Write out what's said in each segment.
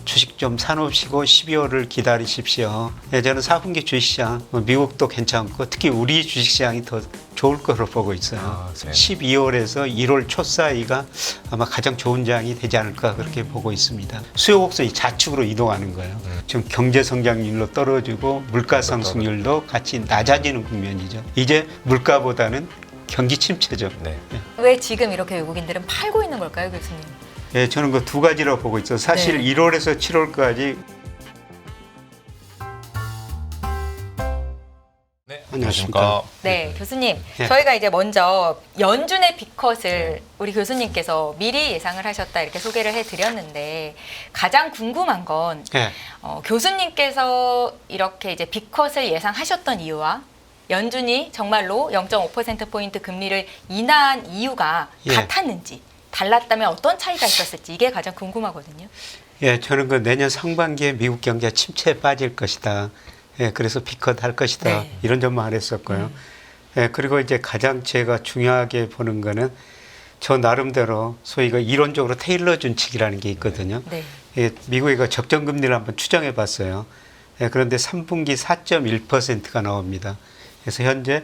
주식 좀 사놓으시고 12월을 기다리십시오. 예, 저는 4분기 주식시장 미국도 괜찮고 특히 우리 주식시장이 더 좋을 거로 보고 있어요. 네. 12월에서 1월 초 사이가 아마 가장 좋은 장이 되지 않을까 그렇게 보고 있습니다. 수요 곡선이 좌측으로 이동하는 거예요. 지금 경제 성장률로 떨어지고 물가 상승률도 같이 낮아지는 국면이죠. 이제 물가보다는 경기 침체죠. 네. 왜 지금 이렇게 외국인들은 팔고 있는 걸까요, 교수님? 예, 저는 그 두 가지로 보고 있어요. 사실 네. 1월에서 7월까지 네, 안녕하십니까. 네, 교수님. 네. 저희가 이제 먼저 연준의 B컷을 우리 교수님께서 미리 예상을 하셨다 이렇게 소개를 해드렸는데 가장 궁금한 건 예, 교수님께서 이렇게 이제 B컷을 예상하셨던 이유와 연준이 정말로 0.5%포인트 금리를 인하한 이유가 예. 같았는지 달랐다면 어떤 차이가 있었을지 이게 가장 궁금하거든요. 예, 저는 그 내년 상반기에 미국 경제가 침체에 빠질 것이다. 예, 그래서 비컷 할 것이다. 네. 이런 점만 했었고요. 예, 그리고 이제 가장 제가 중요하게 보는 거는 저 나름대로 소위가 이론적으로 테일러 준칙이라는 게 있거든요. 네. 예, 미국의 그 적정 금리를 한번 추정해 봤어요. 예, 그런데 3분기 4.1%가 나옵니다. 그래서 현재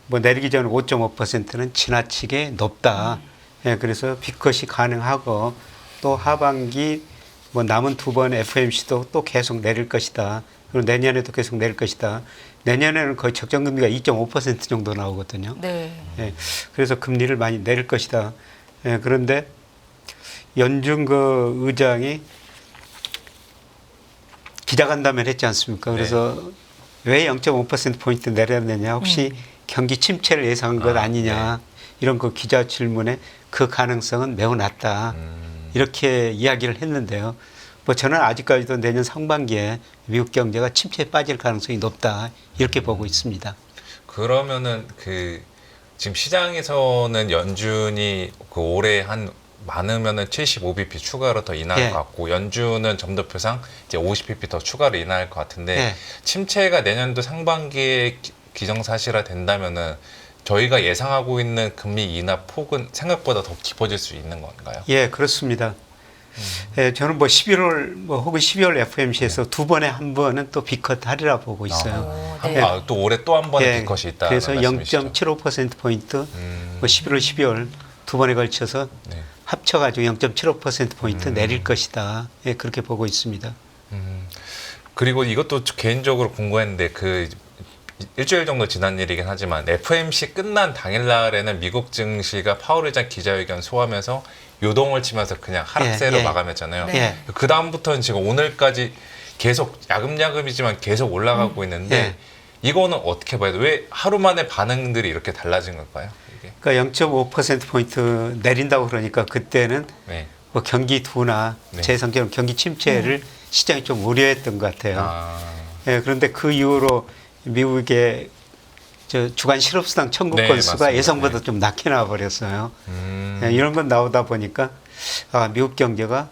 뭐 내리기 전 5.5%는 지나치게 높다. 예, 그래서 비컷이 가능하고 또 하반기 뭐 남은 두 번 FOMC도 또 계속 내릴 것이다. 그리고 내년에도 계속 내릴 것이다. 내년에는 거의 적정 금리가 2.5% 정도 나오거든요. 네. 예, 그래서 금리를 많이 내릴 것이다. 예, 그런데 연준 그 의장이 기자간담회를 했지 않습니까? 그래서 왜 0.5%포인트 내렸느냐? 혹시 경기 침체를 예상한 것 아니냐? 이런 그 기자 질문에 그 가능성은 매우 낮다. 이렇게 이야기를 했는데요. 뭐 저는 아직까지도 내년 상반기에 미국 경제가 침체에 빠질 가능성이 높다. 이렇게 보고 있습니다. 그러면은 그 지금 시장에서는 연준이 그 올해 한 많으면은 75bp 추가로 더 인하할 예. 것 같고 연준은 점도표상 이제 50bp 더 추가로 인하할 것 같은데 예. 침체가 내년도 상반기에 기정사실화 된다면은 저희가 예상하고 있는 금리 인하 폭은 생각보다 더 깊어질 수 있는 건가요? 예, 그렇습니다. 예, 저는 뭐 11월 뭐 혹은 12월 FOMC에서 두 번에 한 번은 또 비컷 하리라 보고 있어요. 네. 아, 또 올해 또 한 번의 예, 비컷이 있다. 그래서 0.75%포인트 뭐 11월, 12월 두 번에 걸쳐서 네. 합쳐가지고 0.75%포인트 내릴 것이다. 예, 그렇게 보고 있습니다. 그리고 이것도 개인적으로 궁금했는데 그 일주일 정도 지난 일이긴 하지만 FOMC 끝난 당일날에는 미국 증시가 파월 의장 기자회견 소화하면서 요동을 치면서 그냥 하락세로 예. 마감했잖아요. 네. 예. 그 다음부터는 지금 오늘까지 계속 야금야금이지만 계속 올라가고 있는데 예. 이거는 어떻게 봐야 돼? 왜 하루 만에 반응들이 이렇게 달라진 걸까요? 이게? 그러니까 0.5%포인트 내린다고 그러니까 그때는 네. 뭐 경기 둔화, 네. 재성장 경기 침체를 시장이 좀 우려했던 것 같아요. 아, 예, 그런데 그 이후로 미국의 저 주간 실업수당 청구 네, 건수가 맞습니다. 예상보다 네. 좀 낮게 나와버렸어요. 예, 이런 건 나오다 보니까 아, 미국 경제가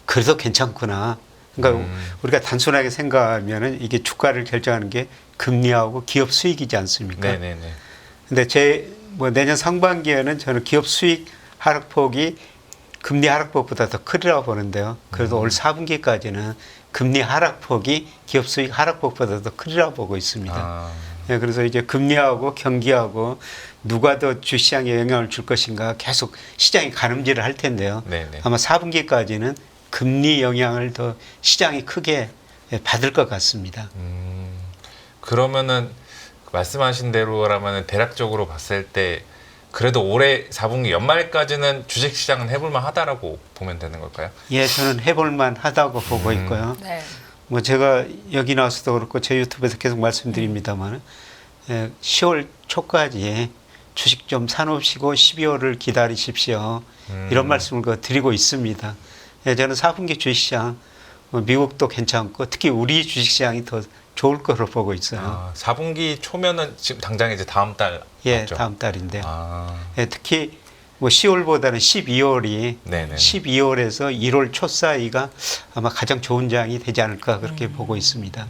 그래도 괜찮구나. 그러니까 우리가 단순하게 생각하면은 이게 주가를 결정하는 게 금리하고 기업 수익이지 않습니까? 네네네. 근데 뭐 내년 상반기에는 저는 기업 수익 하락폭이 금리 하락폭보다 더 크리라고 보는데요. 그래도 올 4분기까지는 금리 하락폭이 기업 수익 하락폭보다 더 크리라고 보고 있습니다. 아, 예, 그래서 이제 금리하고 경기하고 누가 더 주시장에 영향을 줄 것인가 계속 시장이 가늠질을 할 텐데요. 네네. 아마 4분기까지는 금리 영향을 더 시장이 크게 받을 것 같습니다. 그러면은 말씀하신 대로라면은 대략적으로 봤을 때 그래도 올해 4분기 연말까지는 주식시장은 해볼만 하다라고 보면 되는 걸까요? 예, 저는 해볼만 하다고 보고 있고요. 네. 뭐 제가 여기 나와서도 그렇고 제 유튜브에서 계속 말씀드립니다만 10월 초까지 주식 좀 사놓으시고 12월을 기다리십시오. 이런 말씀을 드리고 있습니다. 예, 저는 4분기 주식시장 미국도 괜찮고 특히 우리 주식시장이 더 좋을 거로 보고 있어요. 아, 4분기 초면은 지금 당장 이제 다음 달 예, 맞죠? 다음 달인데요. 아, 예, 특히 뭐 10월보다는 12월이 네네. 12월에서 1월 초 사이가 아마 가장 좋은 장이 되지 않을까 그렇게 보고 있습니다.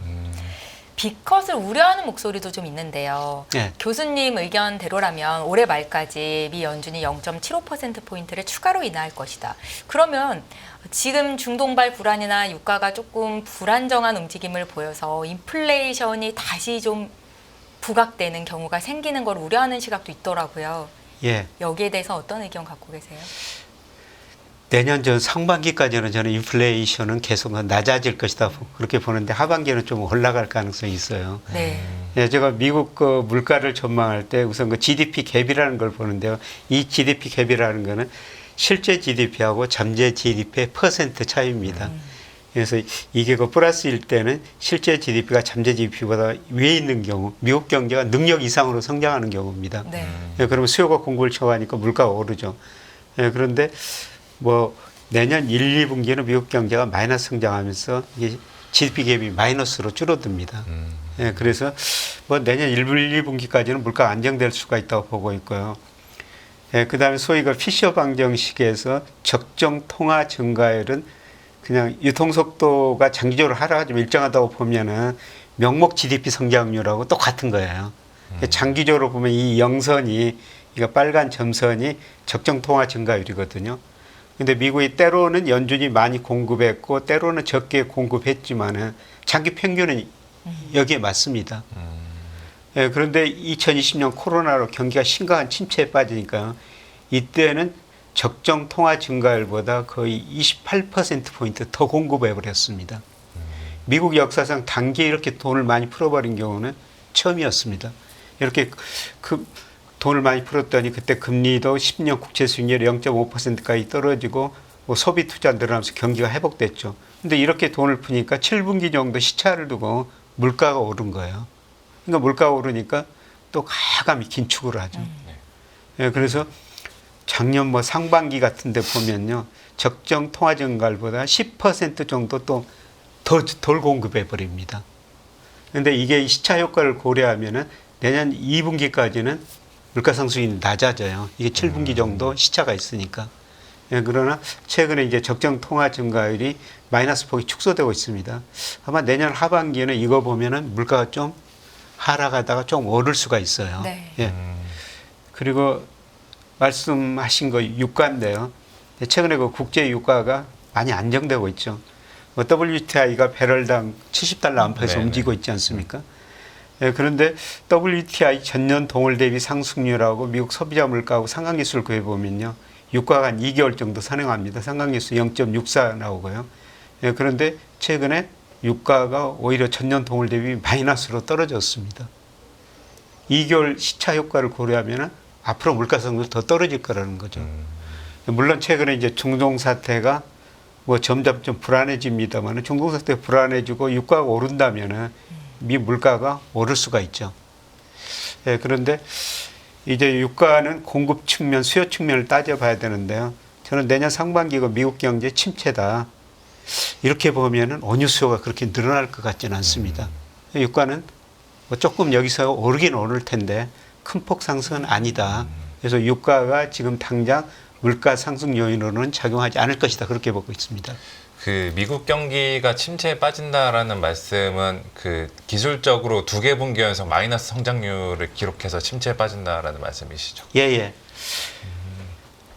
B컷을 우려하는 목소리도 좀 있는데요. 예. 교수님 의견대로라면 올해 말까지 미 연준이 0.75%포인트를 추가로 인하할 것이다. 그러면 지금 중동발 불안이나 유가가 조금 불안정한 움직임을 보여서 인플레이션이 다시 좀 부각되는 경우가 생기는 걸 우려하는 시각도 있더라고요. 예. 여기에 대해서 어떤 의견 갖고 계세요? 내년 전 상반기까지는 저는 인플레이션은 계속 낮아질 것이다 그렇게 보는데 하반기는 좀 올라갈 가능성이 있어요. 네. 예, 제가 미국 그 물가를 전망할 때 우선 그 GDP 갭이라는 걸 보는데요. 이 GDP 갭이라는 거는 실제 GDP하고 잠재 GDP의 퍼센트 차이입니다. 그래서 이게 그 플러스일 때는 실제 GDP가 잠재 GDP보다 위에 있는 경우, 미국 경제가 능력 이상으로 성장하는 경우입니다. 네. 예, 그러면 수요가 공급을 초과하니까 물가가 오르죠. 예, 그런데 뭐 내년 1, 2분기에는 미국 경제가 마이너스 성장하면서 이게 GDP 갭이 마이너스로 줄어듭니다. 예, 그래서 뭐 내년 1, 2분기까지는 물가가 안정될 수가 있다고 보고 있고요. 예, 그다음에 소위 그 피셔 방정식에서 적정 통화 증가율은 그냥 유통 속도가 장기적으로 하락이 좀 일정하다고 보면은 명목 GDP 성장률하고 똑같은 거예요. 장기적으로 보면 이 영선이 이거 빨간 점선이 적정 통화 증가율이거든요. 근데 미국이 때로는 연준이 많이 공급했고 때로는 적게 공급했지만은 장기 평균은 여기에 맞습니다. 예, 그런데 2020년 코로나로 경기가 심각한 침체에 빠지니까 이때는 적정 통화 증가율보다 거의 28%포인트 더 공급해 버렸습니다. 미국 역사상 단기에 이렇게 돈을 많이 풀어버린 경우는 처음이었습니다. 이렇게 그 돈을 많이 풀었더니 그때 금리도 10년 국채 수익률이 0.5%까지 떨어지고 뭐 소비 투자 늘어나면서 경기가 회복됐죠. 근데 이렇게 돈을 푸니까 7분기 정도 시차를 두고 물가가 오른 거예요. 그러니까 물가가 오르니까 또 가감히 긴축을 하죠. 예, 그래서 작년 뭐 상반기 같은 데 보면요. 적정 통화 증가율보다 10% 정도 또 덜 공급해 버립니다. 근데 이게 시차 효과를 고려하면은 내년 2분기까지는 물가 상승이 낮아져요. 이게 7분기 정도 시차가 있으니까. 예, 그러나 최근에 이제 적정 통화 증가율이 마이너스 폭이 축소되고 있습니다. 아마 내년 하반기에는 이거 보면은 물가가 좀 하락하다가 좀 오를 수가 있어요. 네. 예. 그리고 말씀하신 거 유가인데요. 최근에 그 국제 유가가 많이 안정되고 있죠. WTI가 배럴당 70달러 안팎에서 네네. 움직이고 있지 않습니까? 예, 그런데 WTI 전년 동월 대비 상승률하고 미국 소비자 물가하고 상관계수를 구해보면요. 유가가 한 2개월 정도 상행합니다. 상관계수 0.64 나오고요. 예, 그런데 최근에 유가가 오히려 전년 동월 대비 마이너스로 떨어졌습니다. 2개월 시차 효과를 고려하면 앞으로 물가 상승도 더 떨어질 거라는 거죠. 물론 최근에 이제 중동 사태가 뭐 점점 좀 불안해집니다만 중동 사태 불안해지고 유가가 오른다면은 미 물가가 오를 수가 있죠. 예, 그런데 이제 유가는 공급 측면, 수요 측면을 따져봐야 되는데요. 저는 내년 상반기가 미국 경제 침체다. 이렇게 보면은 원유 수요가 그렇게 늘어날 것 같지는 않습니다. 유가는 뭐 조금 여기서 오르긴 오를 텐데 큰 폭 상승은 아니다. 그래서 유가가 지금 당장 물가 상승 요인으로는 작용하지 않을 것이다. 그렇게 보고 있습니다. 그 미국 경기가 침체에 빠진다라는 말씀은 그 기술적으로 두 개 분기 연속 마이너스 성장률을 기록해서 침체에 빠진다라는 말씀이시죠? 예.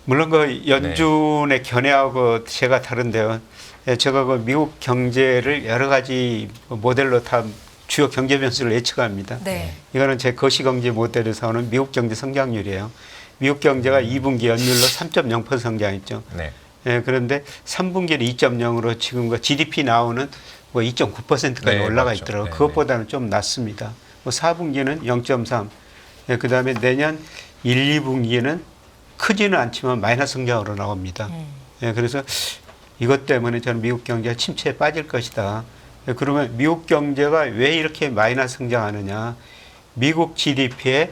물론 그 연준의 견해하고 제가 다른데요. 예, 제가 그 미국 경제를 여러 가지 모델로 다 주요 경제 변수를 예측합니다. 네. 이거는 제 거시경제 모델에서 나오는 미국 경제 성장률이에요. 미국 경제가 2분기 연율로 3.0% 성장했죠. 네. 예, 그런데 3분기는 2.0으로 지금 그 GDP 나오는 뭐 2.9%까지 네, 올라가 맞죠. 있더라고요. 네, 그것보다는 좀 낮습니다. 뭐 4분기는 0.3. 예, 그 다음에 내년 1, 2분기에는 크지는 않지만 마이너스 성장으로 나옵니다. 예, 그래서 이것 때문에 저는 미국 경제가 침체에 빠질 것이다. 예, 그러면 미국 경제가 왜 이렇게 마이너스 성장하느냐. 미국 GDP의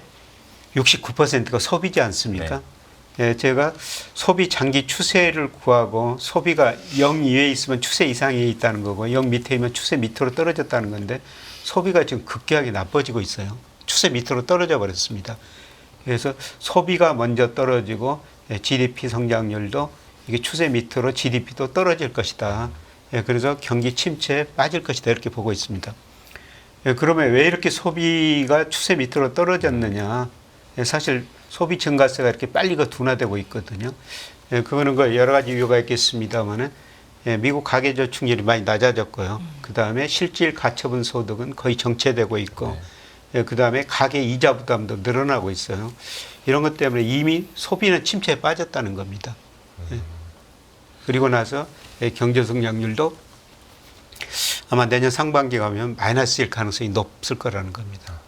69%가 소비지 않습니까? 네. 예, 제가 소비 장기 추세를 구하고 소비가 0 이외에 있으면 추세 이상에 있다는 거고 0 밑에이면 추세 밑으로 떨어졌다는 건데 소비가 지금 급격하게 나빠지고 있어요. 추세 밑으로 떨어져 버렸습니다. 그래서 소비가 먼저 떨어지고 GDP 성장률도 이게 추세 밑으로 GDP도 떨어질 것이다. 예, 그래서 경기 침체에 빠질 것이다 이렇게 보고 있습니다. 그러면 왜 이렇게 소비가 추세 밑으로 떨어졌느냐? 사실 소비 증가세가 이렇게 빨리 둔화되고 있거든요. 그거는 여러 가지 이유가 있겠습니다만은 미국 가계저축률이 많이 낮아졌고요. 그 다음에 실질 가처분 소득은 거의 정체되고 있고, 그 다음에 가계 이자 부담도 늘어나고 있어요. 이런 것 때문에 이미 소비는 침체에 빠졌다는 겁니다. 그리고 나서 경제 성장률도 아마 내년 상반기 가면 마이너스일 가능성이 높을 거라는 겁니다.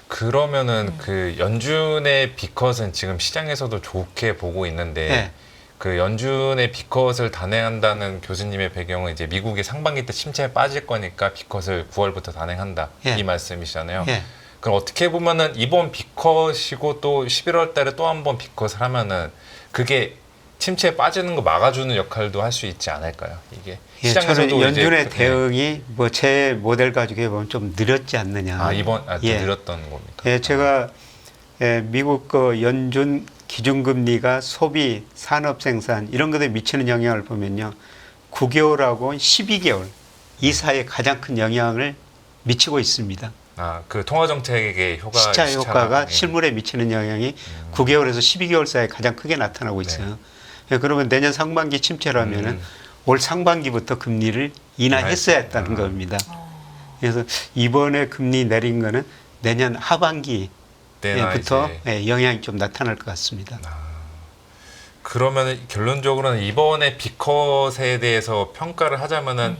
그러면은 그 연준의 B컷은 지금 시장에서도 좋게 보고 있는데 네. 그 연준의 B컷을 단행한다는 교수님의 배경은 이제 미국이 상반기 때 침체에 빠질 거니까 B컷을 9월부터 단행한다 예. 이 말씀이시잖아요. 예. 그럼 어떻게 보면은 이번 B컷이고 또 11월 달에 또 한 번 B컷을 하면은 그게 침체에 빠지는 거 막아주는 역할도 할 수 있지 않을까요? 이게 예, 저는 시장에서도 연준의 이제 대응이 뭐 제 모델 가지고 해보면 좀 느렸지 않느냐. 예. 늘었던 겁니까? 예, 제가 미국 그 연준 기준금리가 소비, 산업 생산 이런 것에 미치는 영향을 보면요, 9개월하고 12개월 이 사이에 가장 큰 영향을 미치고 있습니다. 그 통화 정책의 시차 효과가 예. 실물에 미치는 영향이 9개월에서 12개월 사이에 가장 크게 나타나고 있어요. 예, 그러면 내년 상반기 침체라면은 올 상반기부터 금리를 인하했어야 했다는 겁니다. 그래서 이번에 금리 내린 거는 내년 하반기부터 영향이 좀 나타날 것 같습니다. 그러면 결론적으로는 이번에 B컷에 대해서 평가를 하자면은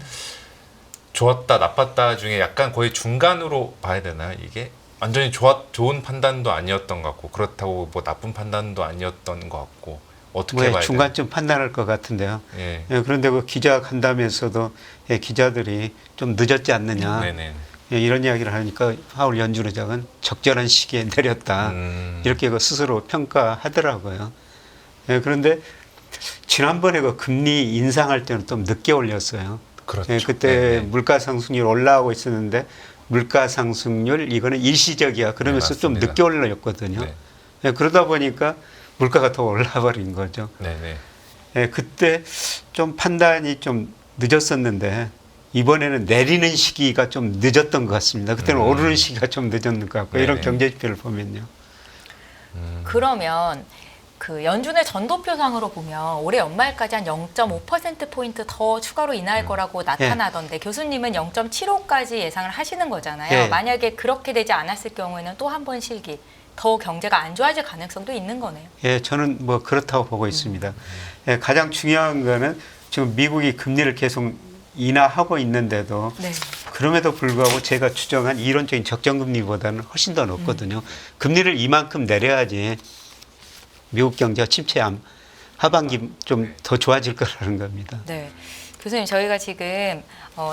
좋았다 나빴다 중에 약간 거의 중간으로 봐야 되나요? 이게 완전히 좋은 판단도 아니었던 것 같고 그렇다고 뭐 나쁜 판단도 아니었던 것 같고 어떻게 봐야 중간쯤 판단할 것 같은데요. 예. 그런데 그 기자 간담회에서도 기자들이 좀 늦었지 않느냐, 이런 이야기를 하니까 파월 연준 의장은 적절한 시기에 내렸다, 이렇게 스스로 평가하더라고요. 그런데 지난번에 그 금리 인상할 때는 좀 늦게 올렸어요. 그렇죠. 그때 물가 상승률 올라가고 있었는데 물가 상승률 이거는 일시적이야 그러면서 좀 늦게 올렸거든요. 그러다 보니까 물가가 더 올라버린 거죠. 그때 좀 판단이 좀 늦었었는데 이번에는 내리는 시기가 좀 늦었던 것 같습니다. 그때는 오르는 시기가 좀 늦었는 것 같고 이런 경제 지표를 보면요. 그러면 그 연준의 전도표상으로 보면 올해 연말까지 한 0.5%포인트 더 추가로 인하할 거라고 나타나던데 교수님은 0.75까지 예상을 하시는 거잖아요. 만약에 그렇게 되지 않았을 경우에는 또 한 번 실기, 더 경제가 안 좋아질 가능성도 있는 거네요. 예, 저는 뭐 그렇다고 보고 있습니다. 가장 중요한 거는 지금 미국이 금리를 계속 인하하고 있는데도 그럼에도 불구하고 제가 추정한 이론적인 적정금리보다는 훨씬 더 높거든요. 금리를 이만큼 내려야지 미국 경제가 침체함 하반기 좀 더 좋아질 거라는 겁니다. 네, 교수님 저희가 지금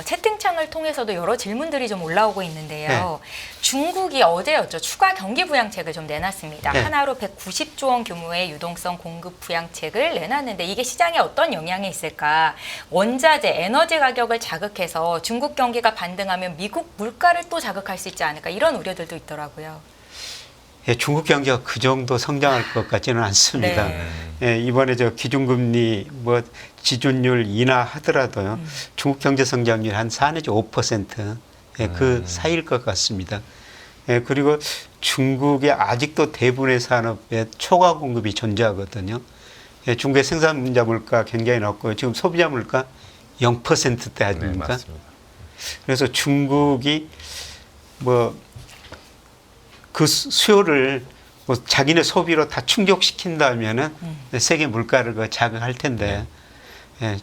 채팅창을 통해서도 여러 질문들이 좀 올라오고 있는데요. 중국이 어제였죠. 추가 경기 부양책을 좀 내놨습니다. 하나로 190조 원 규모의 유동성 공급 부양책을 내놨는데 이게 시장에 어떤 영향이 있을까? 원자재, 에너지 가격을 자극해서 중국 경기가 반등하면 미국 물가를 또 자극할 수 있지 않을까? 이런 우려들도 있더라고요. 중국 경제가 그 정도 성장할 것 같지는 않습니다. 이번에 저 기준금리 뭐 지준율 인하하더라도요. 중국 경제 성장률 한 4 내지 5% 그 사이일 것 같습니다. 그리고 중국의 아직도 대부분의 산업에 초과 공급이 존재하거든요. 중국의 생산자 물가 굉장히 높고 지금 소비자 물가 0%대 아닙니까? 그래서 중국이 뭐 그 수요를 뭐 자기네 소비로 다 충족시킨다면은 세계 물가를 자극할 텐데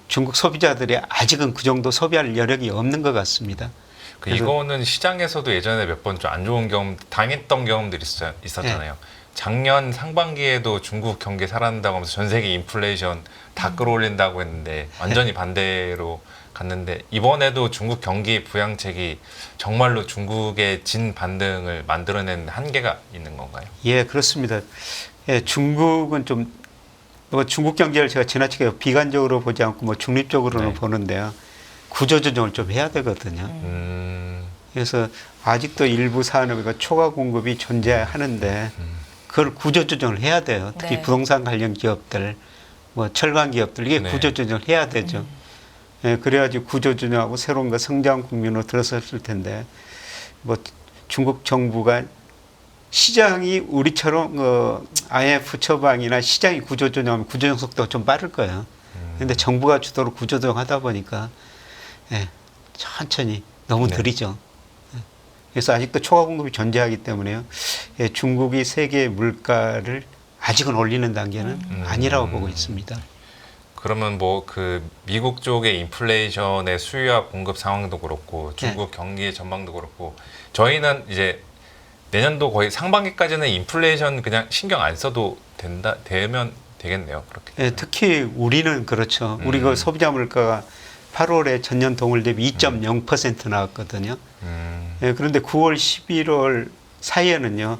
중국 소비자들이 아직은 그 정도 소비할 여력이 없는 것 같습니다. 이거는 시장에서도 예전에 몇 번 좀 안 좋은 경험 당했던 경험들이 있었잖아요. 작년 상반기에도 중국 경기 살아난다고 하면서 전 세계 인플레이션 다 끌어올린다고 했는데 완전히 반대로 갔는데 이번에도 중국 경기 부양책이 정말로 중국의 진 반등을 만들어낸 한계가 있는 건가요? 예, 그렇습니다. 중국은 좀 뭐 중국 경제를 제가 지나치게 비관적으로 보지 않고 뭐 중립적으로는 보는데요. 구조조정을 좀 해야 되거든요. 그래서 아직도 일부 산업에 초과 공급이 존재하는데 그걸 구조조정을 해야 돼요. 특히 부동산 관련 기업들, 뭐 철강 기업들 이게 구조조정을 해야 되죠. 그래야지 구조조정하고 새로운 거 성장 국면으로 들어섰을 텐데 뭐 중국 정부가 시장이 우리처럼 IMF 처방이나 시장이 구조조정하면 구조조정 속도가 좀 빠를 거예요. 그런데 정부가 주도로 구조조정하다 보니까 예, 천천히 너무 네. 느리죠. 예. 그래서 아직도 초과 공급이 존재하기 때문에요. 예, 중국이 세계 물가를 아직은 올리는 단계는 아니라고 보고 있습니다. 그러면 뭐 그 미국 쪽의 인플레이션의 수요와 공급 상황도 그렇고 중국 경기의 전망도 그렇고 저희는 이제 내년도 거의 상반기까지는 인플레이션 그냥 신경 안 써도 되면 되겠네요. 그렇게. 예, 특히 우리는 그렇죠. 우리 그 소비자 물가가 8월에 전년 동월 대비 2.0% 나왔거든요. 예, 그런데 9월, 11월 사이에는요.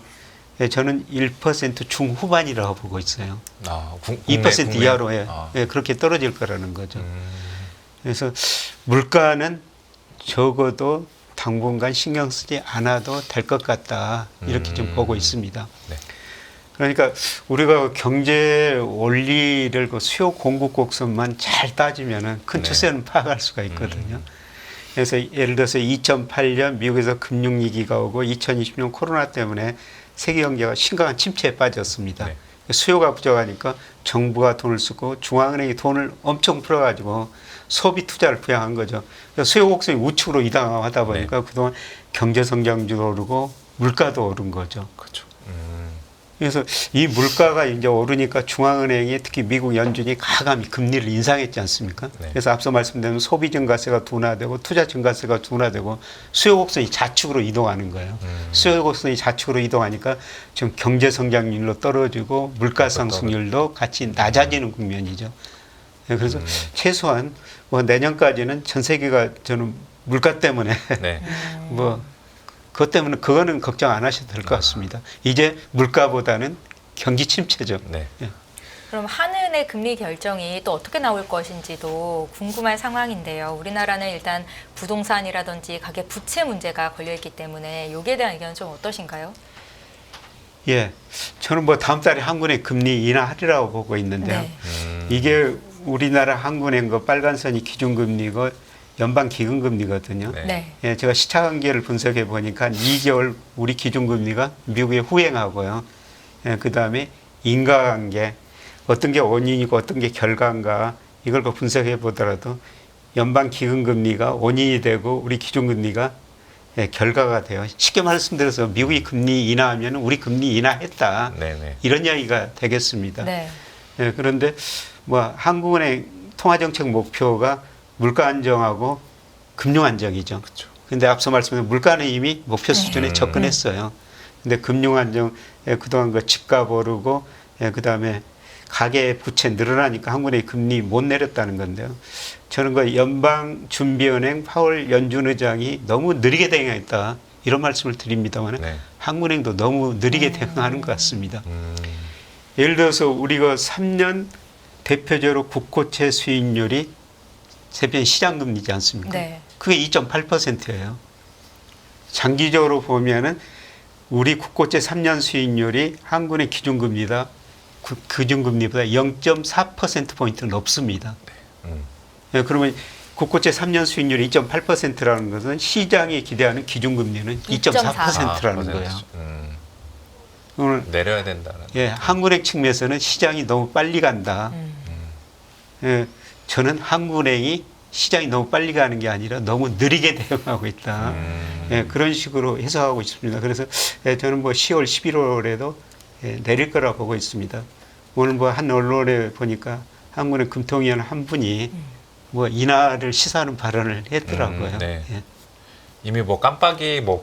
예, 저는 1% 중후반이라고 보고 있어요. 2% 이하로 예, 그렇게 떨어질 거라는 거죠. 그래서 물가는 적어도 당분간 신경 쓰지 않아도 될 것 같다. 이렇게 좀 보고 있습니다. 네. 그러니까 우리가 경제 원리를 그 수요 공급 곡선만 잘 따지면은 큰 네. 추세는 파악할 수가 있거든요. 그래서 예를 들어서 2008년 미국에서 금융위기가 오고 2020년 코로나 때문에 세계 경제가 심각한 침체에 빠졌습니다. 네. 수요가 부족하니까 정부가 돈을 쓰고 중앙은행이 돈을 엄청 풀어가지고 소비 투자를 부양한 거죠. 그래서 수요 곡선이 우측으로 이동하다 보니까 그동안 경제 성장률도 오르고 물가도 오른 거죠. 그렇죠. 그래서 이 물가가 이제 오르니까 중앙은행이 특히 미국 연준이 가감히 금리를 인상했지 않습니까? 네. 그래서 앞서 말씀드린 소비 증가세가 둔화되고 투자 증가세가 둔화되고 수요 곡선이 좌측으로 이동하는 거예요. 수요 곡선이 좌측으로 이동하니까 지금 경제 성장률로 떨어지고 물가 상승률도 같이 낮아지는 국면이죠. 네, 그래서 최소한 뭐 내년까지는 전 세계가 저는 물가 때문에 네. 뭐 그것 때문에 그거는 걱정 안 하셔도 될 것 같습니다. 이제 물가보다는 경기 침체죠. 네. 그럼 한은의 금리 결정이 또 어떻게 나올 것인지도 궁금한 상황인데요. 우리나라는 일단 부동산이라든지 가계 부채 문제가 걸려있기 때문에 여기에 대한 의견은 좀 어떠신가요? 예, 저는 뭐 다음 달에 한국은행 금리 인하하리라고 보고 있는데요. 네. 이게 우리나라 한국은행 그 빨간선이 기준금리고 연방 기금금리거든요. 네. 네. 예, 제가 시차 관계를 분석해 보니까 2개월 우리 기준금리가 미국에 후행하고요. 예, 그 다음에 인과관계 어떤 게 원인이고 어떤 게 결과인가 이걸 분석해 보더라도 연방 기금금리가 원인이 되고 우리 기준금리가 예, 결과가 돼요. 쉽게 말씀드려서 미국이 금리 인하하면 우리 금리 인하했다. 네네. 이런 이야기가 되겠습니다. 네. 예, 그런데 뭐 한국은행 통화정책 목표가 물가 안정하고 금융 안정이죠. 그렇죠. 근데 앞서 말씀드린 물가는 이미 목표 수준에 접근했어요. 근데 금융 안정 그동안 그 집값 오르고 그다음에 가계 부채 늘어나니까 한국은행이 금리 못 내렸다는 건데요. 저는 그 연방준비은행 파월 연준 의장이 너무 느리게 대응했다. 이런 말씀을 드립니다만 네. 한국은행도 너무 느리게 대응하는 것 같습니다. 예를 들어서 우리가 3년 대표적으로 국고채 수익률이 세변 시장금리지 않습니까? 네. 그게 2.8%예요. 장기적으로 보면은 우리 국고채 3년 수익률이 한국의 기준금리다. 기준금리보다 0.4%포인트 높습니다. 예, 그러면 국고채 3년 수익률이 2.8%라는 것은 시장이 기대하는 기준금리는 2.4%라는 거예요. 오늘 내려야 된다는. 예, 한국은행 측면에서는 시장이 너무 빨리 간다. 예, 저는 한국은행이 시장이 너무 빨리 가는 게 아니라 너무 느리게 대응하고 있다. 예, 그런 식으로 해석하고 있습니다. 그래서 예, 저는 뭐 10월, 11월에도 예, 내릴 거라고 보고 있습니다. 오늘 뭐 한 언론에 보니까 한국은행 금통위원 한 분이 뭐 인하를 시사하는 발언을 했더라고요. 네. 예. 이미 뭐 깜빡이 뭐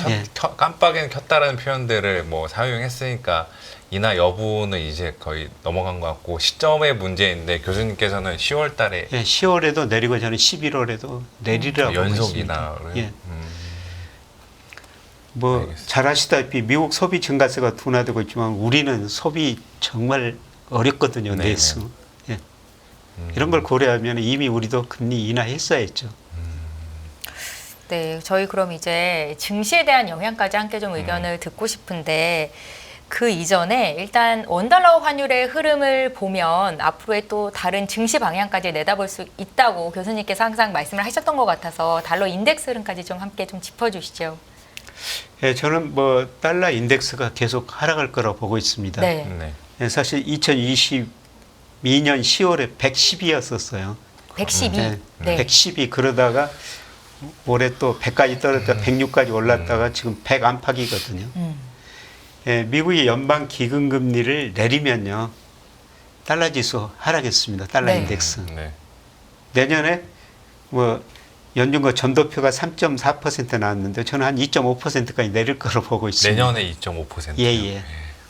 예. 깜빡이는 켰다라는 표현들을 뭐 사용했으니까 인하 여부는 이제 거의 넘어간 것 같고 시점의 문제인데 교수님께서는 10월 달에 예, 10월에도 내리고 저는 11월에도 내리라고 보고 연속 있습니다. 인하를 예. 뭐 알겠습니다. 잘 아시다시피 미국 소비 증가세가 둔화되고 있지만 우리는 소비 정말 어렵거든요. 네네. 내수. 예. 이런 걸 고려하면 이미 우리도 금리 인하했어야죠. 네, 저희 그럼 이제 증시에 대한 영향까지 함께 좀 의견을 듣고 싶은데 그 이전에 일단 원달러 환율의 흐름을 보면 앞으로의 또 다른 증시 방향까지 내다볼 수 있다고 교수님께서 항상 말씀을 하셨던 것 같아서 달러 인덱스 흐름까지 좀 함께 좀 짚어주시죠. 예, 저는 뭐 달러 인덱스가 계속 하락할 거라고 보고 있습니다. 네. 네. 예, 사실 2022년 10월에 110이었었어요. 112. 네. 네. 110이 그러다가 올해 또 100까지 떨어졌다 106까지 올랐다가 지금 100 안팎이거든요. 예, 미국이 연방 기금 금리를 내리면요. 달러 지수 하락했습니다. 달러 네. 인덱스. 네. 내년에 뭐 연준과 전도표가 3.4% 나왔는데 저는 한 2.5%까지 내릴 거로 보고 있습니다. 내년에 2.5%. 예, 예.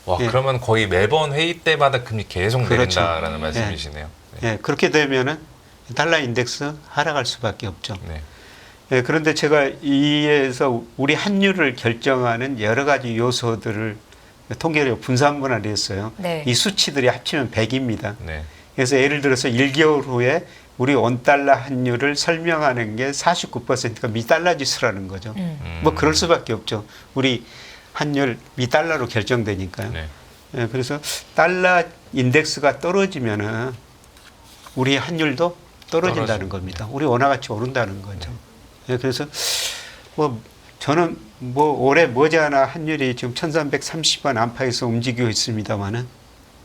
와, 예. 그러면 거의 매번 회의 때마다 금리 계속 그렇죠. 내린다라는 말씀이시네요. 네. 예, 그렇게 되면은 달러 인덱스 하락할 수밖에 없죠. 네. 예, 그런데 제가 이에서 우리 환율을 결정하는 여러 가지 요소들을 통계로 분산분할을 했어요. 네. 이 수치들이 합치면 100입니다. 네. 그래서 예를 들어서 1개월 후에 우리 원달러 환율을 설명하는 게 49%가 미달러 지수라는 거죠. 뭐 그럴 수밖에 없죠. 우리 환율 미달러로 결정되니까요. 네. 예, 그래서 달러 인덱스가 떨어지면은 우리 환율도 떨어진다는 떨어집니다. 겁니다. 우리 원화 가치 오른다는 거죠. 예, 그래서 뭐 저는 뭐 올해 머지않아 환율이 지금 1330원 안팎에서 움직이고 있습니다만은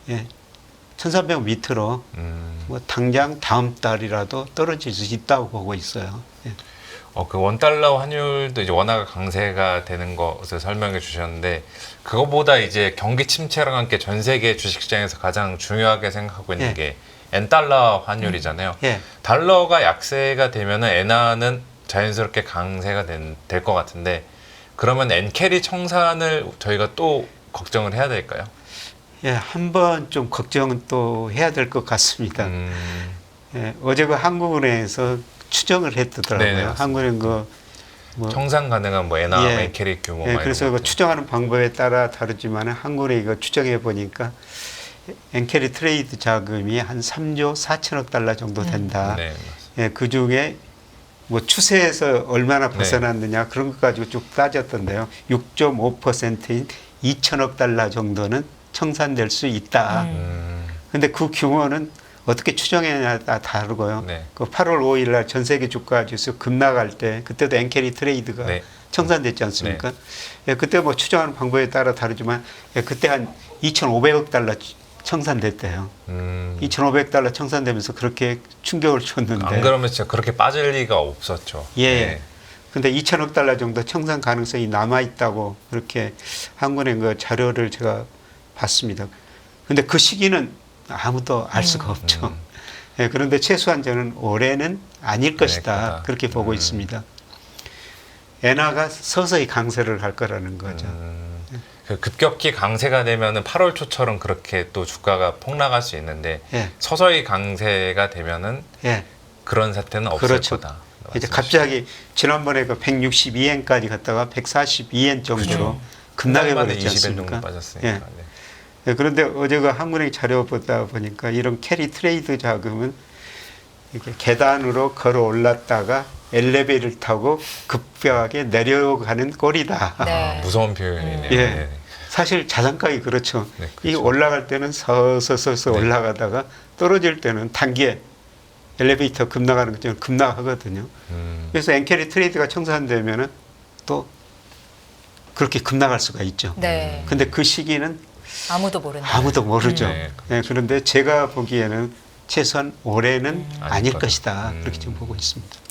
예, 1300원 밑으로 뭐 당장 다음 달이라도 떨어질 수 있다고 보고 있어요. 예. 그 원달러 환율도 이제 원화가 강세가 되는 것을 설명해 주셨는데 그거보다 이제 경기 침체랑 함께 전 세계 주식시장에서 가장 중요하게 생각하고 있는 예. 게 엔달러 환율이잖아요. 예. 달러가 약세가 되면은 엔화는 자연스럽게 강세가 될 것 같은데 그러면 엔캐리 청산을 저희가 또 걱정을 해야 될까요? 예, 한번 좀 걱정은 또 해야 될 것 같습니다. 예, 어제 그 한국은행에서 추정을 했더라고요. 네네, 맞습니다. 한국은행 뭐 청산 가능한 뭐 엔화 예. 엔캐리 규모 예, 막 그래서 이런 그 것들. 추정하는 방법에 따라 다르지만 한국은행이 이거 추정해 보니까 엔캐리 트레이드 자금이 한 3조 4천억 달러 정도 된다. 네, 예, 그 중에 뭐 추세에서 얼마나 네. 벗어났느냐 그런 것 가지고 쭉 따졌던데요. 6.5%인 2천억 달러 정도는 청산될 수 있다. 근데 그 규모는 어떻게 추정해야 다르고요. 네. 그 8월 5일 날 전 세계 주가 지수 급락할 때 그때도 엔캐리 트레이드가 네. 청산됐지 않습니까? 예, 그때 뭐 추정하는 방법에 따라 다르지만 예, 그때 한 2,500억 달러 청산됐대요. 2,500달러 청산되면서 그렇게 충격을 줬는데. 안 그러면 진짜 그렇게 빠질 리가 없었죠. 예. 네. 근데 2천억 달러 정도 청산 가능성이 남아 있다고 그렇게 한국은행 그 자료를 제가 봤습니다. 근데 그 시기는 아무도 알 수가 없죠. 예, 그런데 최소한 저는 올해는 아닐 것이다. 거다. 그렇게 보고 있습니다. 엔화가 서서히 강세를 할 거라는 거죠. 그 급격히 강세가 되면은 8월 초처럼 그렇게 또 주가가 폭락할 수 있는데 예. 서서히 강세가 되면은 예. 그런 사태는 없을 그렇죠. 거다. 이제 말씀하시죠. 갑자기 지난번에 그 162엔까지 갔다가 142엔 정도로 급락해 만에 버렸지 20엔 정도 않습니까? 빠졌으니까. 예. 네. 예, 그런데 어제 그 한국은행 자료 보다 보니까 이런 캐리 트레이드 자금은 이렇게 계단으로 걸어 올랐다가 엘리베이터를 타고 급격하게 내려가는 꼴이다. 네. 무서운 표현이네요. 예. 네. 사실 자산가격이 그렇죠. 네, 이 그렇죠. 올라갈 때는 서서서서 네. 올라가다가 떨어질 때는 단기에 엘리베이터 급락하는 것처럼 급락하거든요. 그래서 엔캐리 트레이드가 청산되면은 또 그렇게 급락할 수가 있죠. 네. 근데 그 시기는 아무도 모른다. 아무도 모르죠. 네, 네, 그런데 제가 보기에는 최소한 올해는 아닐 아닐 거다. 것이다. 그렇게 좀 보고 있습니다.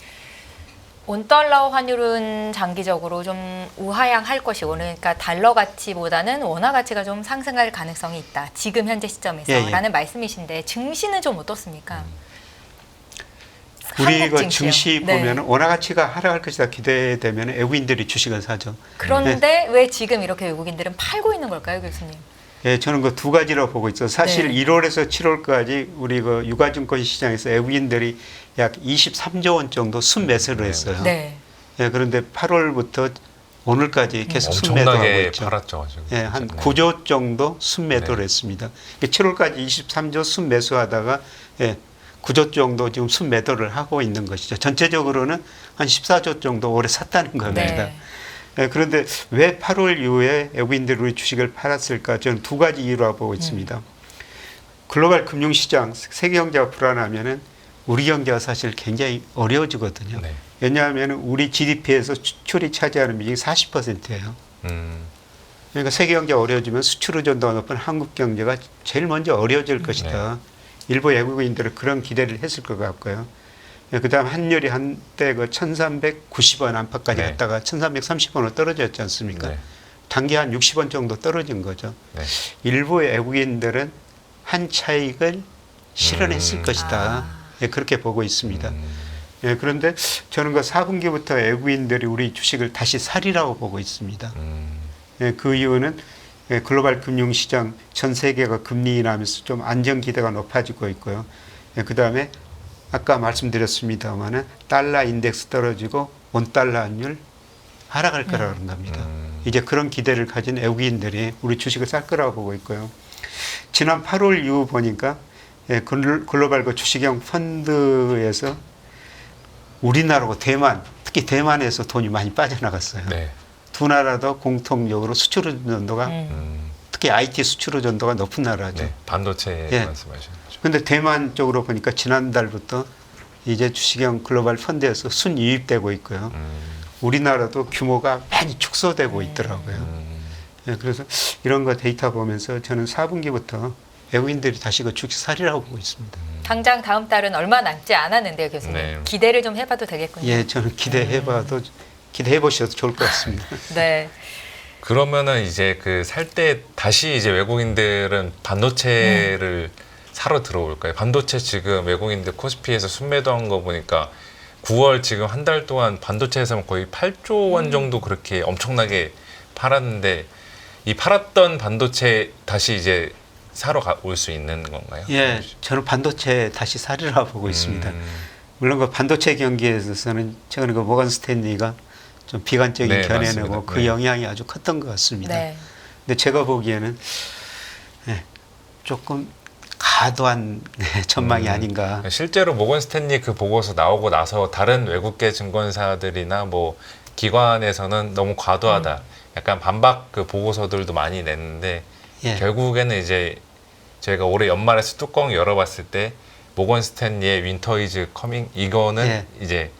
원달러 환율은 장기적으로 좀 우하향할 것이고, 그러니까 달러 가치보다는 원화 가치가 좀 상승할 가능성이 있다. 지금 현재 시점에서 예, 예. 라는 말씀이신데 증시는 좀 어떻습니까? 우리 한국 그 증시 네. 보면은 원화 가치가 하락할 것이다 기대되면 외국인들이 주식을 사죠. 그런데 왜 지금 이렇게 외국인들은 팔고 있는 걸까요, 교수님? 예, 저는 그 두 가지로 보고 있어요. 사실 네. 1월에서 7월까지 우리 그 유가증권 시장에서 외국인들이 약 23조 원 정도 순매수를 했어요. 네. 예, 그런데 8월부터 오늘까지 계속 순매도하고 엄청나게 있죠. 팔았죠. 지금. 예, 한 네. 9조 정도 순매도를 네. 했습니다. 7월까지 23조 순매수하다가 예, 9조 정도 지금 순매도를 하고 있는 것이죠. 전체적으로는 한 14조 정도 올해 샀다는 겁니다. 네. 예, 그런데 왜 8월 이후에 외국인들이 우리 주식을 팔았을까? 저는 두 가지 이유라고 보고 있습니다. 글로벌 금융시장, 세계 경제가 불안하면은 우리 경제가 사실 굉장히 어려워지거든요. 네. 왜냐하면 우리 GDP에서 수출이 차지하는 비중이 40%예요. 그러니까 세계 경제가 어려워지면 수출 의존도가 높은 한국 경제가 제일 먼저 어려워질 것이다. 일부 외국인들은 그런 기대를 했을 것 같고요. 그다음 환율이 한때 그 1,390원 안팎까지 네. 갔다가 1,330원으로 떨어졌지 않습니까? 네. 단기 한 60원 정도 떨어진 거죠. 네. 일부 외국인들은 한 차익을 실현했을 것이다. 예, 그렇게 보고 있습니다. 예, 그런데 저는 그 4분기부터 외국인들이 우리 주식을 다시 사리라고 보고 있습니다. 예, 그 이유는 예, 글로벌 금융시장 전 세계가 금리 인하하면서 좀 안정 기대가 높아지고 있고요. 예, 그 다음에 아까 말씀드렸습니다만은 달러 인덱스 떨어지고 원달러 환율 하락할 거라는 겁니다. 이제 그런 기대를 가진 외국인들이 우리 주식을 살 거라고 보고 있고요. 지난 8월 이후 보니까 예, 글로벌 그 주식형 펀드에서 우리나라고 대만, 특히 대만에서 돈이 많이 빠져나갔어요. 네. 두 나라도 공통적으로 수출 의존도가 특히 IT 수출 의존도가 높은 나라죠. 네. 반도체 예. 말씀하시는 거죠. 그런데 대만 쪽으로 보니까 지난달부터 이제 주식형 글로벌 펀드에서 순이입되고 있고요. 우리나라도 규모가 많이 축소되고 있더라고요. 예, 그래서 이런 거 데이터 보면서 저는 4분기부터 외국인들이 다시 그 주식 사리라고 보고 있습니다. 당장 다음 달은 얼마 남지 않았는데요, 교수님. 네. 기대를 좀 해봐도 되겠군요. 예, 저는 기대해봐도 기대해 보셔도 좋을 것 같습니다. 네. 그러면은 이제 그 살 때 다시 이제 외국인들은 반도체를 사러 들어올까요? 반도체 지금 외국인들 코스피에서 순매도한 거 보니까 9월 지금 한 달 동안 반도체에서는 거의 8조 원 정도 그렇게 엄청나게 팔았는데 이 팔았던 반도체 다시 이제 사러 올 수 있는 건가요? 예, 저는 반도체 다시 사리라고 보고 있습니다. 물론 그 반도체 경기에 있어서는 최근에 그 모건 스탠리가 좀 비관적인 네, 견해내고 맞습니다. 그 네. 영향이 아주 컸던 것 같습니다. 네. 근데 제가 보기에는 예, 조금 과도한 전망이 아닌가. 실제로 모건 스탠리 그 보고서 나오고 나서 다른 외국계 증권사들이나 뭐 기관에서는 너무 과도하다. 약간 반박 그 보고서들도 많이 냈는데 예. 결국에는 이제 저희가 올해 연말에서 뚜껑 열어봤을 때 모건 스탠리의 윈터 이즈 커밍 이거는 예. 이제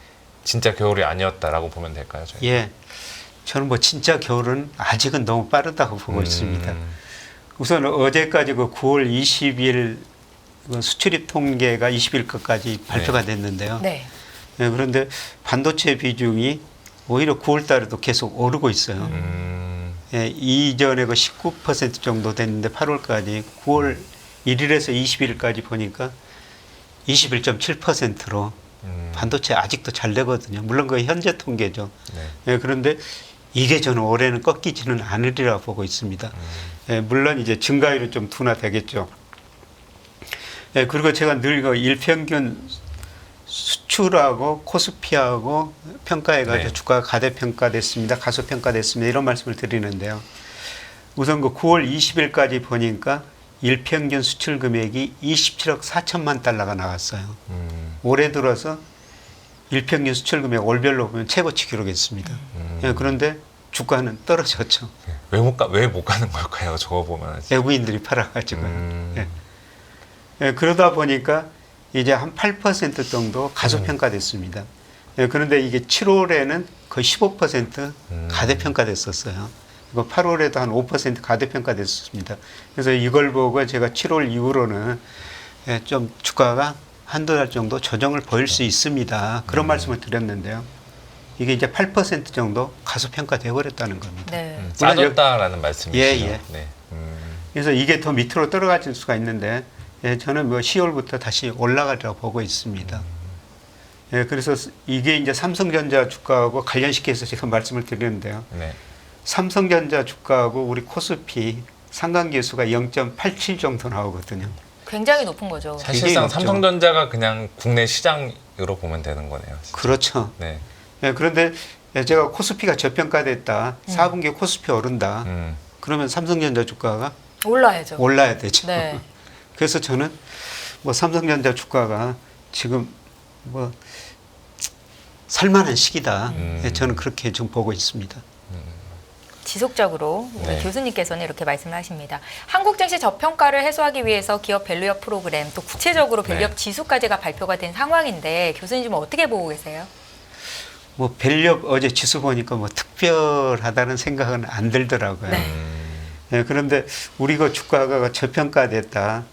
진짜 겨울이 아니었다라고 보면 될까요? 저희? 예, 저는 뭐 진짜 겨울은 아직은 너무 빠르다고 보고 있습니다. 우선 어제까지 그 9월 20일 그 수출입 통계가 20일 것까지 발표가 됐는데요. 네. 예, 그런데 반도체 비중이 오히려 9월 달에도 계속 오르고 있어요. 예, 이전에 그 19% 정도 됐는데 8월까지 9월 1일에서 20일까지 보니까 21.7%로 반도체 아직도 잘 되거든요. 물론 그 현재 통계죠. 네. 예, 그런데 이게 저는 올해는 꺾이지는 않으리라 보고 있습니다. 예, 물론 이제 증가율은 좀 둔화되겠죠. 예, 그리고 제가 늘 그 일평균 수출하고 코스피하고 평가해가지고 네. 주가가 가대평가됐습니다. 가소평가됐습니다. 이런 말씀을 드리는데요. 우선 그 9월 20일까지 보니까 일평균 수출 금액이 27억 4천만 달러가 나왔어요. 올해 들어서 일평균 수출 금액 월별로 보면 최고치 기록했습니다. 예, 그런데 주가는 떨어졌죠. 왜 못 가는 걸까요? 저거 보면 외국인들이 팔아가지고요. 예. 예, 그러다 보니까 이제 한 8% 정도 가소평가됐습니다. 예, 그런데 이게 7월에는 거의 15% 가대평가됐었어요. 그리고 8월에도 한 5% 가대평가됐습니다. 그래서 이걸 보고 제가 7월 이후로는 예, 좀 주가가 한두 달 정도 조정을 보일 수 있습니다. 그런 말씀을 드렸는데요. 이게 이제 8% 정도 가소평가되어 버렸다는 겁니다. 네. 싸졌다라는 말씀이시죠? 예, 예. 네. 그래서 이게 더 밑으로 떨어질 수가 있는데 예, 저는 뭐 10월부터 다시 올라가리라고 보고 있습니다. 예, 그래서 이게 이제 삼성전자 주가하고 관련시켜서 제가 말씀을 드리는데요. 네. 삼성전자 주가하고 우리 코스피 상관계수가 0.87 정도 나오거든요. 굉장히 높은 거죠. 사실상 높죠. 삼성전자가 그냥 국내 시장으로 보면 되는 거네요. 진짜. 그렇죠. 네. 예, 그런데 제가 코스피가 저평가됐다. 4분기 코스피 오른다. 그러면 삼성전자 주가가 올라야죠. 올라야 되죠. 네. 그래서 저는 뭐 삼성전자 주가가 지금 뭐 살만한 시기다. 예, 저는 그렇게 좀 보고 있습니다. 지속적으로 우리 네. 교수님께서는 이렇게 말씀을 하십니다. 한국 증시 저평가를 해소하기 위해서 기업 밸류업 프로그램 또 구체적으로 밸류업 네. 지수까지가 발표가 된 상황인데 교수님 지금 어떻게 보고 계세요? 뭐 밸류업 어제 지수 보니까 뭐 특별하다는 생각은 안 들더라고요. 네. 예, 그런데 우리가 주가가 저평가됐다.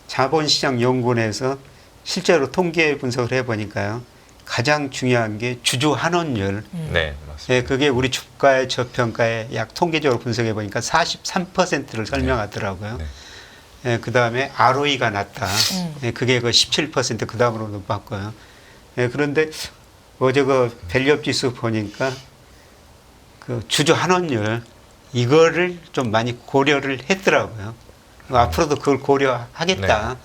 자본시장연구원에서 실제로 통계 분석을 해보니까요. 가장 중요한 게 주주 환원율. 네, 맞습니다. 예, 그게 우리 주가의 저평가에 약 통계적으로 분석해 보니까 43%를 설명하더라고요. 네. 예, 그 다음에 ROE가 낮다. 예, 그게 그 17%, 그 다음으로 높았고요. 예, 그런데 어제 그 밸류업 지수 보니까 그 주주 환원율, 이거를 좀 많이 고려를 했더라고요. 앞으로도 그걸 고려하겠다.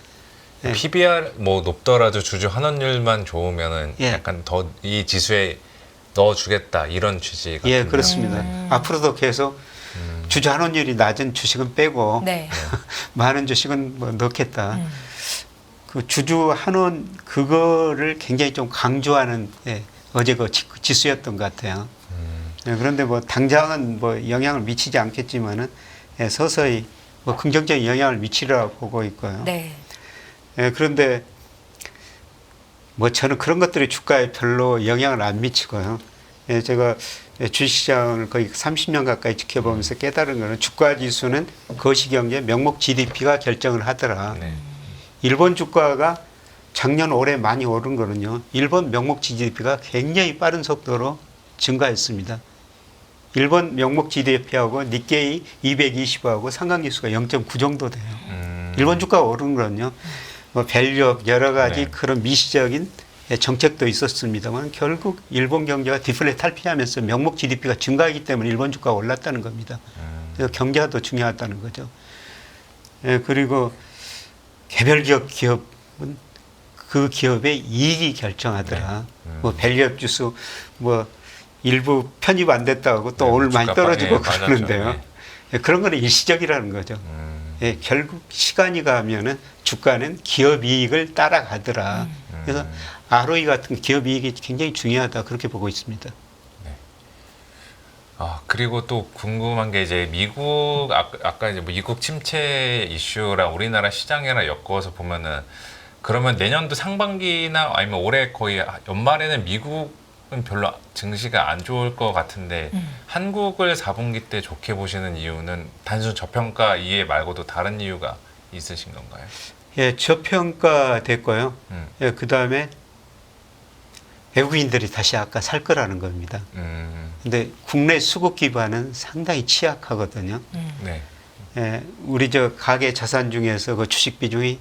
예. PBR 뭐 높더라도 주주 환원율만 좋으면은 예. 약간 더 이 지수에 넣어주겠다 이런 취지 같은데. 예, 그렇습니다. 앞으로도 계속 주주 환원율이 낮은 주식은 빼고 네. 많은 주식은 뭐 넣겠다. 그 주주 환원 그거를 굉장히 좀 강조하는 예, 어제 그 지수였던 것 같아요. 예, 그런데 뭐 당장은 뭐 영향을 미치지 않겠지만은 예, 서서히 뭐 긍정적인 영향을 미치리라고 보고 있고요. 네. 예, 그런데 뭐 저는 그런 것들이 주가에 별로 영향을 안 미치고요. 예, 제가 주식시장을 거의 30년 가까이 지켜보면서 깨달은 거는 주가 지수는 거시경제 명목 GDP가 결정을 하더라. 네. 일본 주가가 작년 올해 많이 오른 거는요. 일본 명목 GDP가 굉장히 빠른 속도로 증가했습니다. 일본 명목 GDP하고 니케이 220하고 상관지수가 0.9 정도 돼요. 일본 주가가 오른 거는요. 뭐 밸류업 여러 가지 네. 그런 미시적인 정책도 있었습니다만 결국 일본 경제가 디플레 탈피하면서 명목 GDP가 증가하기 때문에 일본 주가가 올랐다는 겁니다. 그래서 경제가 더 중요하다는 거죠. 예, 그리고 개별 기업은 그 기업의 이익이 결정하더라. 뭐 밸류업 지수 뭐 일부 편입 안 됐다고 또 네, 오늘 많이 주가 떨어지고 빠져, 그러는데요. 맞았죠. 예, 그런 거는 일시적이라는 거죠. 예, 결국 시간이 가면은 주가는 기업 이익을 따라가더라. 그래서 ROE 같은 기업 이익이 굉장히 중요하다 그렇게 보고 있습니다. 아, 그리고 또 궁금한 게 이제 미국 아까 이제 뭐 미국 침체 이슈랑 우리나라 시장이랑 엮어서 보면은 그러면 내년도 상반기나 아니면 올해 거의 연말에는 미국은 별로 증시가 안 좋을 것 같은데 한국을 4분기 때 좋게 보시는 이유는 단순 저평가 이해 말고도 다른 이유가 있으신 건가요? 예, 저평가 됐고요. 예, 그 다음에 외국인들이 다시 아까 살 거라는 겁니다. 근데 국내 수급 기반은 상당히 취약하거든요. 네. 예, 우리 저 가계 자산 중에서 그 주식 비중이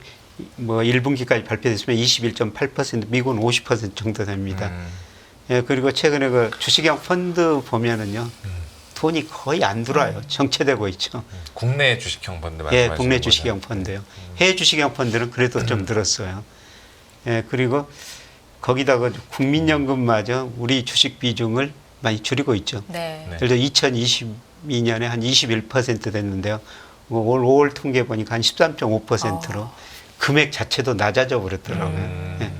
뭐 1분기까지 발표됐으면 21.8%, 미국은 50% 정도 됩니다. 예, 그리고 최근에 그 주식형 펀드 보면은요, 돈이 거의 안 들어와요. 정체되고 있죠. 국내 주식형 펀드 예, 말씀하시는 국내 거죠? 주식형 펀드요. 해외 주식형 펀드는 그래도 좀 늘었어요. 예, 그리고 거기다가 국민연금마저 우리 주식 비중을 많이 줄이고 있죠. 네. 네. 예를 들어 2022년에 한 21% 됐는데요. 올 5월 통계 보니까 한 13.5%로 금액 자체도 낮아져 버렸더라고요. 예.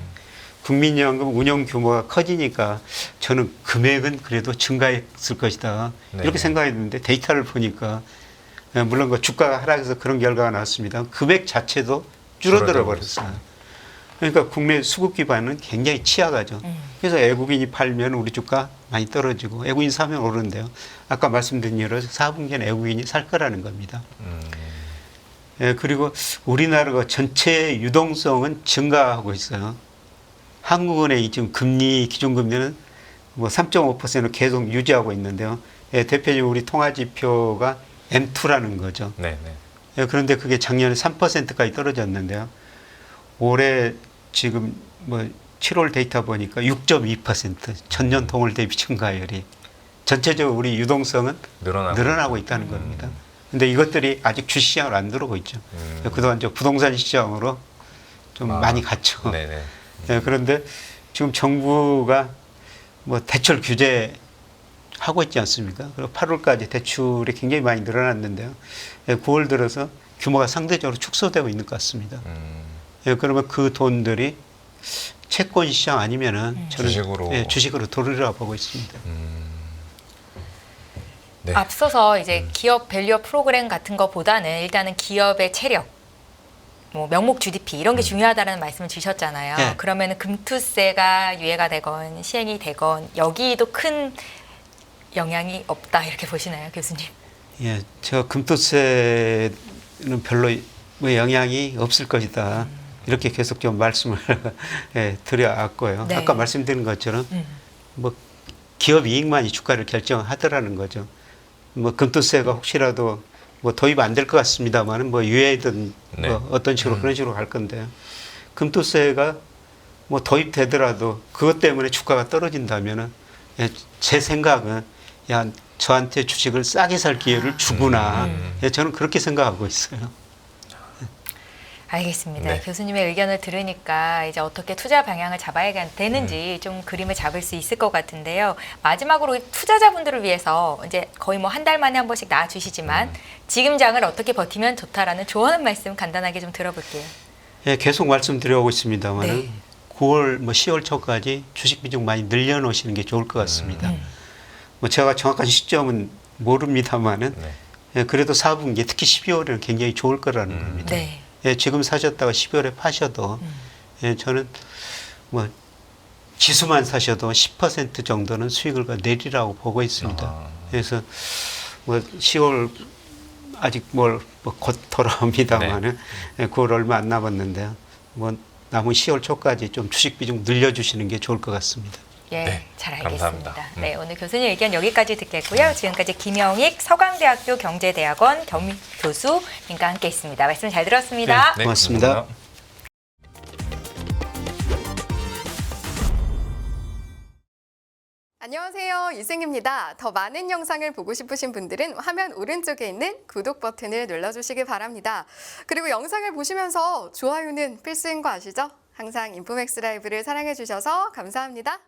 국민연금 운영 규모가 커지니까 저는 금액은 그래도 증가했을 것이다. 네. 이렇게 생각했는데 데이터를 보니까 물론 그 주가가 하락해서 그런 결과가 나왔습니다. 금액 자체도 줄어들어 버렸어요. 그러니까 국내 수급 기반은 굉장히 취약하죠. 그래서 외국인이 팔면 우리 주가 많이 떨어지고 외국인 사면 오르는데요. 아까 말씀드린 대로 4분기에는 외국인이 살 거라는 겁니다. 예, 그리고 우리나라가 전체 유동성은 증가하고 있어요. 한국은행이 지금 금리 기준금리는 뭐 3.5%로 계속 유지하고 있는데요. 예, 대표적으로 우리 통화지표가 M2라는 거죠. 네, 네. 예, 그런데 그게 작년에 3%까지 떨어졌는데요. 올해 지금 뭐 7월 데이터 보니까 6.2% 전년 동월 대비 증가율이 전체적으로 우리 유동성은 늘어나고 있다는 겁니다. 근데 이것들이 아직 주시장을 안 들어오고 있죠. 그동안 저 부동산 시장으로 좀 많이 갔죠. 네네. 예, 그런데 지금 정부가 뭐 대출 규제 하고 있지 않습니까? 그리고 8월까지 대출이 굉장히 많이 늘어났는데요. 예, 9월 들어서 규모가 상대적으로 축소되고 있는 것 같습니다. 예, 그러면 그 돈들이 채권 시장 아니면은 저는 주식으로. 예, 주식으로 돌으리라 보고 있습니다. 네. 앞서서 이제 기업 밸류업 프로그램 같은 것보다는 일단은 기업의 체력 뭐 명목 GDP 이런 게 중요하다는 말씀을 주셨잖아요. 네. 그러면 금투세가 유예가 되건 시행이 되건 여기도 큰 영향이 없다 이렇게 보시나요, 교수님? 예, 저 금토세는 별로 뭐 영향이 없을 것이다. 이렇게 계속 좀 말씀을 예, 드려왔고요. 네. 아까 말씀드린 것처럼 뭐 기업 이익만이 주가를 결정하더라는 거죠. 뭐 금토세가 혹시라도 뭐 도입 안 될 것 같습니다만은 뭐 유예든 네. 뭐 어떤 식으로 그런 식으로 갈 건데요. 금토세가 뭐 도입되더라도 그것 때문에 주가가 떨어진다면은 예, 제 생각은 야 저한테 주식을 싸게 살 기회를 주구나. 예, 저는 그렇게 생각하고 있어요. 알겠습니다. 네. 교수님의 의견을 들으니까 이제 어떻게 투자 방향을 잡아야 되는지 좀 그림을 잡을 수 있을 것 같은데요. 마지막으로 투자자분들을 위해서 이제 거의 뭐 한 달 만에 한 번씩 나와주시지만 지금 장을 어떻게 버티면 좋다라는 조언 말씀 간단하게 좀 들어볼게요. 예, 계속 말씀드려오고 있습니다만은 네. 9월 뭐 10월 초까지 주식 비중 많이 늘려놓으시는 게 좋을 것 같습니다. 뭐 제가 정확한 시점은 모릅니다만은 네. 예, 그래도 4분기 특히 12월에는 굉장히 좋을 거라는 겁니다. 네. 예, 지금 사셨다가 12월에 파셔도 예, 저는 뭐 지수만 사셔도 10% 정도는 수익을 내리라고 보고 있습니다. 아. 그래서 뭐 10월 아직 곧 돌아옵니다만은 예, 9월 얼마 안 남았는데요. 뭐 남은 10월 초까지 좀 주식 비중 늘려주시는 게 좋을 것 같습니다. 예, 네, 잘 알겠습니다. 감사합니다. 네, 오늘 교수님 의견 여기까지 듣겠고요. 지금까지 김영익 서강대학교 경제대학원 교수님과 함께했습니다. 말씀 잘 들었습니다. 네, 고맙습니다. 감사합니다. 안녕하세요. 이승입니다. 더 많은 영상을 보고 싶으신 분들은 화면 오른쪽에 있는 구독 버튼을 눌러주시기 바랍니다. 그리고 영상을 보시면서 좋아요는 필수인 거 아시죠? 항상 인포맥스 라이브를 사랑해 주셔서 감사합니다.